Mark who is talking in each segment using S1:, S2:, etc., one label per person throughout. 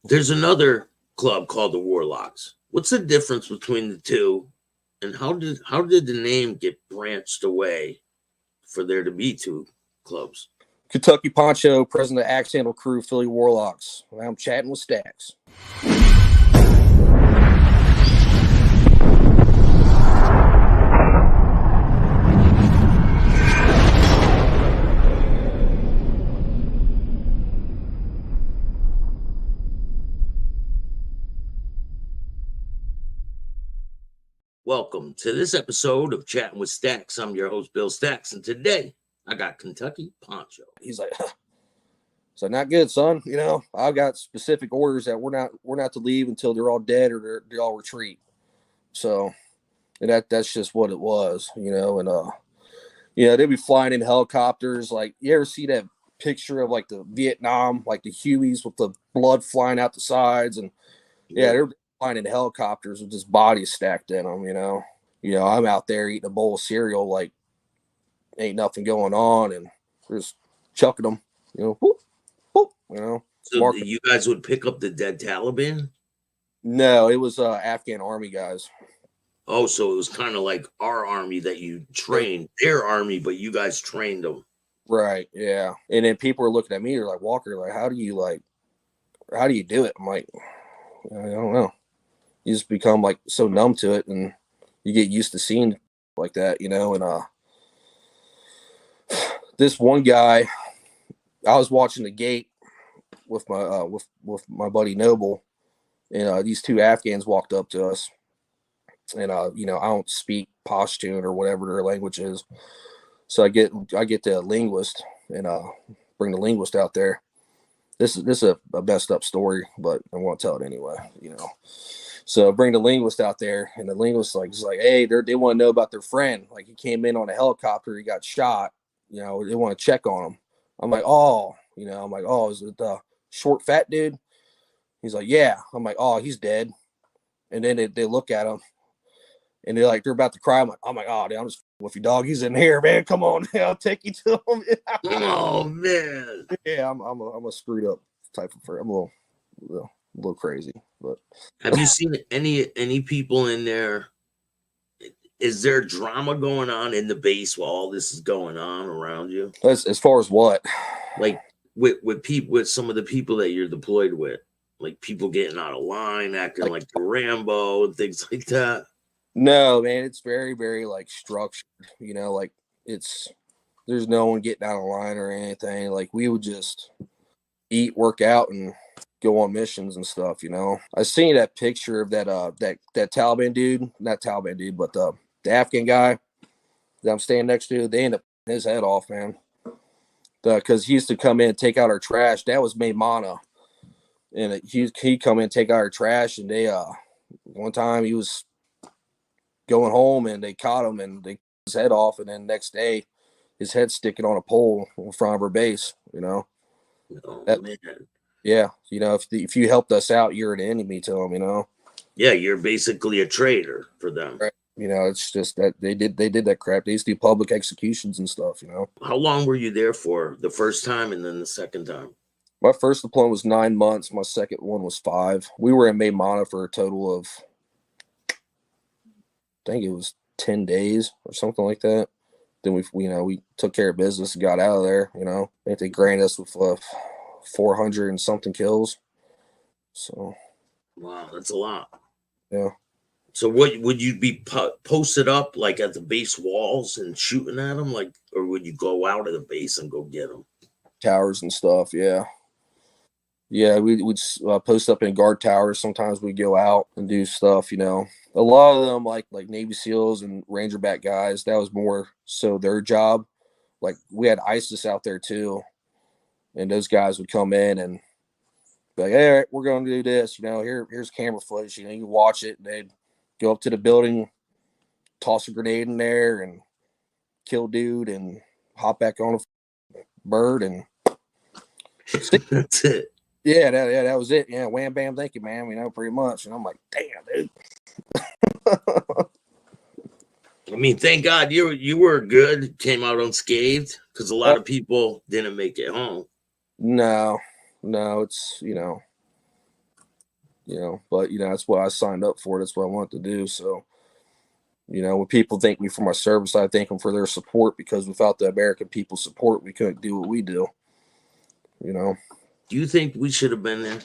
S1: There's another club called the Warlocks. What's the difference between the two, and how did the name get branched away for there to be two clubs?
S2: Kentucky Pancho, president of Axe Handle Crew, Philly Warlocks. I'm chatting with Staxx.
S1: Welcome to this episode of Chatting with Staxx. I'm your host, Bill Staxx, and today I got Kentucky Pancho.
S2: He's like, so not good, son. You know, I've got specific orders that we're not to leave until they're all dead or they all retreat. So, and that's just what it was, you know. And they'd be flying in helicopters. Like, you ever see that picture of like the Vietnam, like the Hueys with the blood flying out the sides, and they're flying in helicopters with just bodies stacked in them, you know. I'm out there eating a bowl of cereal like ain't nothing going on, and just chucking them, whoop, whoop,
S1: So you guys would pick up the dead Taliban?
S2: No, it was Afghan Army guys.
S1: Oh, so it was kind of like our army that you trained, their army, but you guys trained them.
S2: Right, yeah. And then people were looking at me, they're like, Walker, like, how do you do it? I'm like, I don't know. You just become like so numb to it, and you get used to seeing like that, and this one guy, I was watching the gate with my with my buddy Noble, and these two Afghans walked up to us, and I don't speak Pashtun or whatever their language is, so I get the linguist and bring the linguist out there. This is a messed up story, but I want to tell it anyway, So bring the linguist out there, and the linguist is like, hey, they want to know about their friend. Like, he came in on a helicopter, he got shot. They want to check on him. I'm like, oh, is it the short fat dude? He's like, yeah. I'm like, oh, he's dead. And then they look at him, and they're about to cry. I'm like, oh, dude, I'm just with you, dog. He's in here, man. Come on, I'll take you to him.
S1: Oh man,
S2: yeah, I'm a screwed up type of person. I'm a little crazy, but
S1: have you seen any people in there? Is there drama going on in the base while all this is going on around you?
S2: As far as what?
S1: Like with some of the people that you're deployed with, like people getting out of line, acting like the Rambo and things like that.
S2: No, man, it's very, very like structured. Like there's no one getting out of line or anything. Like, we would just eat, work out, and go on missions and stuff. I seen that picture of that Taliban dude, not Taliban dude, but the Afghan guy that I'm staying next to. They end up cutting his head off, man. Because he used to come in and take out our trash. That was Maymana, and he come in and take out our trash. And they one time he was going home and they caught him and they cut his head off. And then next day, his head's sticking on a pole in front of our base.
S1: Oh, man.
S2: Yeah, if you helped us out, you're an enemy to them.
S1: Yeah, you're basically a traitor for them.
S2: Right. It's just that they did that crap. They used to do public executions and stuff.
S1: How long were you there for? The first time and then the second time?
S2: My first deployment was 9 months. My second one was 5. We were in Maymana for a total of, I think it was 10 days or something like that. Then we took care of business and got out of there. I think they granted us with 400 and something kills. So,
S1: wow, that's a lot.
S2: Yeah.
S1: So what would you be posted up like at the base walls and shooting at them, like, or would you go out of the base and go get them?
S2: Towers and stuff. Yeah. We'd post up in guard towers. Sometimes we'd go out and do stuff. A lot of them like Navy SEALs and Rangerback guys. That was more so their job. Like, we had ISIS out there too, and those guys would come in and be like, "Hey, all right, we're going to do this. Here's camera footage. You watch it." And they'd go up to the building, toss a grenade in there, and kill dude, and hop back on a bird, and
S1: that's it.
S2: Yeah, that was it. Yeah, wham, bam, thank you, man. Pretty much. And I'm like, damn, dude.
S1: I mean, thank God you were good, came out unscathed, because a lot of people didn't make it home.
S2: No, it's But that's what I signed up for. That's what I wanted to do. So, when people thank me for my service, I thank them for their support, because without the American people's support, we couldn't do what we do.
S1: Do you think we should have been there?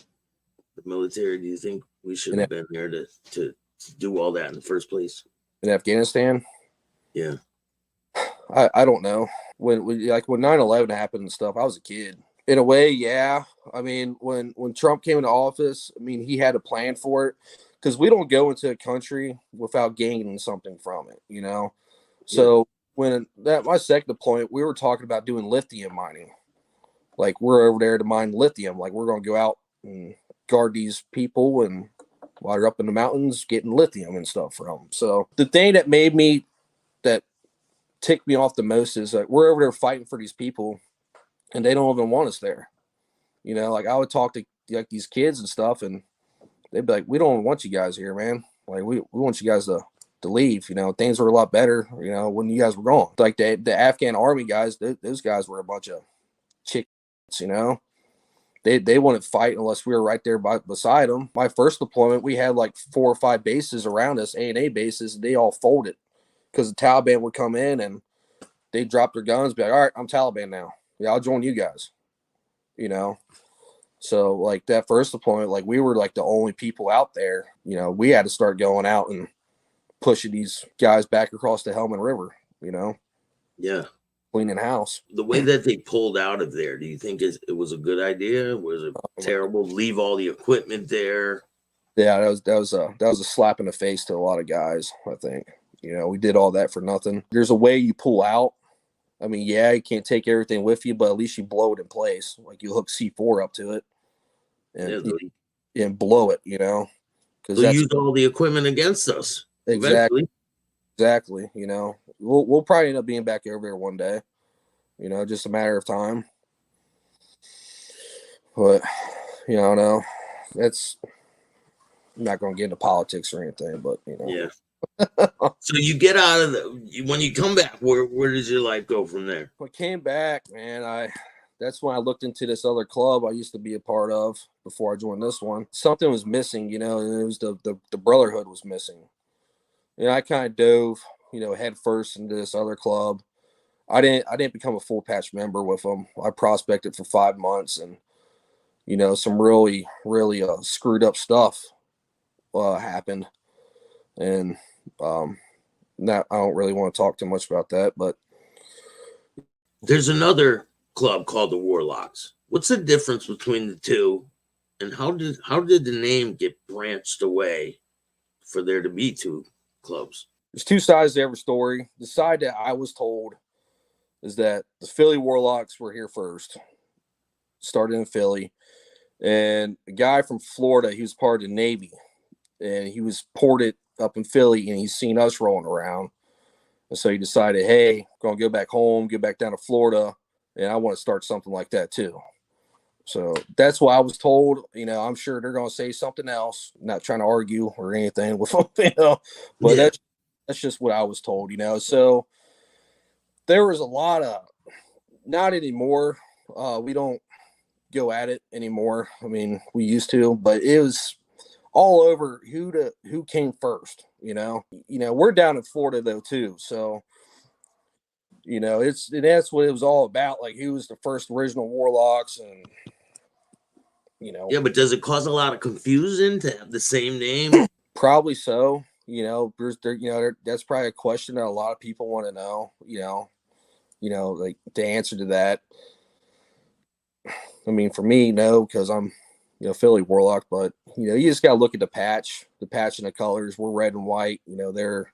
S1: The military, do you think we should have been there to do all that in the first place?
S2: In Afghanistan?
S1: Yeah.
S2: I don't know. When 9/11 happened and stuff, I was a kid. In a way, yeah. I mean, when Trump came into office, I mean, he had a plan for it, because we don't go into a country without gaining something from it, So when my second deployment, we were talking about doing lithium mining. Like, we're over there to mine lithium. Like, we're going to go out and guard these people and while they're up in the mountains getting lithium and stuff from them. So the thing that ticked me off the most is that we're over there fighting for these people and they don't even want us there. Like, I would talk to like these kids and stuff, and they'd be like, we don't want you guys here, man. Like, we want you guys to leave. Things were a lot better, when you guys were gone. Like the Afghan Army guys, those guys were a bunch of chicks, They wouldn't fight unless we were right there beside them. My first deployment, we had like 4 or 5 bases around us, A&A bases, and they all folded because the Taliban would come in and they'd drop their guns, be like, all right, I'm Taliban now. Yeah, I'll join you guys. So like that first deployment, like we were like the only people out there. We had to start going out and pushing these guys back across the Helmand River,
S1: Yeah.
S2: Cleaning house.
S1: The way that they pulled out of there, do you think it was a good idea? Was it terrible? Leave all the equipment there?
S2: Yeah, that was a slap in the face to a lot of guys, I think. We did all that for nothing. There's a way you pull out. I mean, yeah, you can't take everything with you, but at least you blow it in place. Like, you hook C4 up to it and blow it, because
S1: they'll use all the equipment against us.
S2: Exactly. We'll probably end up being back over there one day, just a matter of time. But no, that's, I'm not going to get into politics or anything, but
S1: yeah. So you get out of when you come back, where does your life go from there?
S2: I came back, man. That's when I looked into this other club I used to be a part of before I joined this one. Something was missing, and it was the brotherhood was missing. I kind of dove, head first into this other club. I didn't become a full patch member with them. I prospected for 5 months, and some really, really screwed up stuff happened. And I don't really want to talk too much about that, but
S1: there's another club called the Warlocks. What's the difference between the two, and how did the name get branched away for there to be 2 clubs?
S2: There's 2 sides to every story. The side that I was told is that the Philly Warlocks were here first, started in Philly, and a guy from Florida, he was part of the Navy, and he was ported up in Philly, and he's seen us rolling around. And so he decided, hey, I'm going to go back home, get back down to Florida, and I want to start something like that too. So that's what I was told. I'm sure they're going to say something else. I'm not trying to argue or anything with them, but yeah. That's just what I was told, So there was a lot of, not anymore. We don't go at it anymore. I mean, we used to, but it was all over who came first, we're down in Florida though too. So, that's what it was all about. Like, who was the first original Warlocks, and,
S1: Yeah, but does it cause a lot of confusion to have the same name?
S2: Probably so. That's probably a question that a lot of people want to know, like the answer to that. I mean, for me, no, because I'm, Philly Warlock, but you just gotta look at the patch and the colors. We're red and white. They're,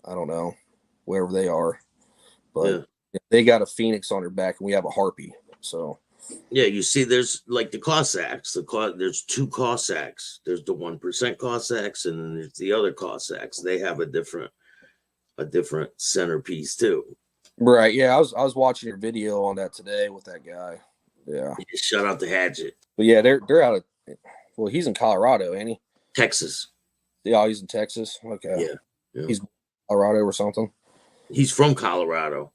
S2: I don't know, wherever they are, but they got a phoenix on their back, and we have a harpy. So
S1: yeah, you see, there's like the Cossacks. There's 2 Cossacks. There's the 1% Cossacks, and then there's the other Cossacks. They have a different centerpiece too.
S2: Right. Yeah, I was watching your video on that today with that guy. Yeah.
S1: Shout out to Hatchet.
S2: But yeah, they're out of. Well, he's in Colorado, ain't he?
S1: Texas.
S2: Yeah, he's in Texas. Okay.
S1: Yeah.
S2: He's Colorado or something.
S1: He's from Colorado.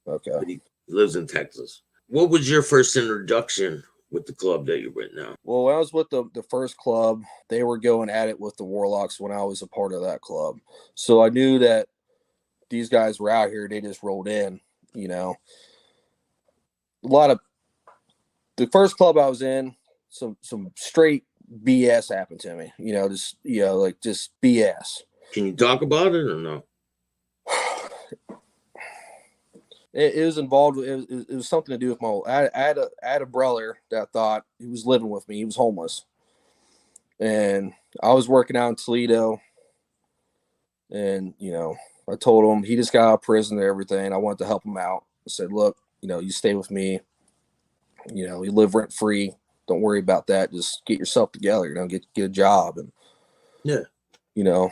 S2: Okay.
S1: But he lives in Texas. What was your first introduction with the club that you're with now?
S2: Well, when I was with the first club, they were going at it with the Warlocks when I was a part of that club. So I knew that these guys were out here. They just rolled in, you know. A lot of the first club I was in, some straight BS happened to me, you know, just BS.
S1: Can you talk about it or no?
S2: It was involved. It was something to do with I had a brother that thought he was living with me. He was homeless, and I was working out in Toledo. And you know, I told him he just got out of prison and everything. I wanted to help him out. I said, "Look, you know, you stay with me. You know, you live rent free. Don't worry about that. Just get yourself together. You know, get a job and
S1: Yeah,
S2: you know,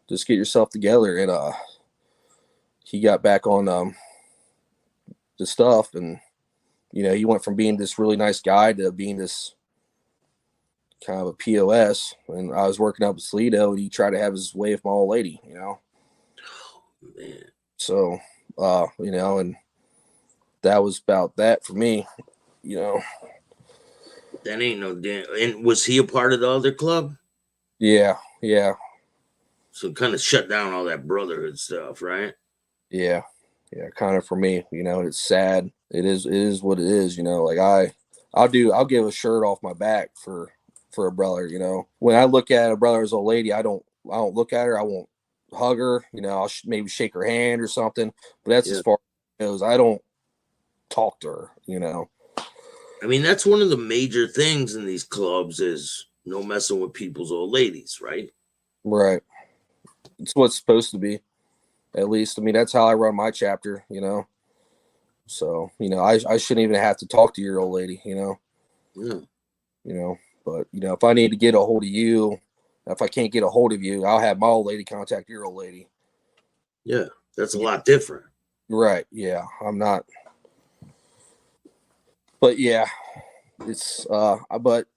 S2: just get yourself together." And he got back on the stuff, and you know, he went from being this really nice guy to being this kind of a POS. And I was working up in Toledo, and he tried to have his way with my old lady, you know.
S1: oh, man.
S2: So, you know, and that was about that for me, you know.
S1: That ain't no damn. And was he a part of the other club?
S2: Yeah.
S1: So kind of shut down all that brotherhood stuff, right?
S2: Yeah, kind of for me, you know. It's sad. It is what it is, you know. Like I'll give a shirt off my back for a brother, you know. When I look at a brother's old lady, I don't look at her. I won't hug her, you know. I'll maybe shake her hand or something, but that's as far as it goes. I don't talk to her, you know.
S1: I mean, that's one of the major things in these clubs is no messing with people's old ladies, right?
S2: Right. It's what's supposed to be. At least, I mean, that's how I run my chapter, you know. So, you know, I shouldn't even have to talk to your old lady, you know.
S1: Yeah.
S2: You know, but you know, if I need to get a hold of you, if I can't get a hold of you, I'll have my old lady contact your old lady.
S1: Yeah, that's a lot different.
S2: Right. Yeah. I'm not. But yeah, it's but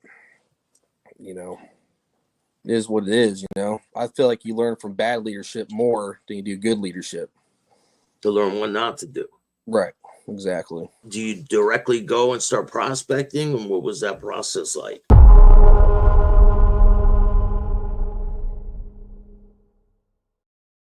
S2: you know, it is what it is, you know. I feel like you learn from bad leadership more than you do good leadership.
S1: To learn what not to do.
S2: Right. Exactly.
S1: Do you directly go and start prospecting, and what was that process like?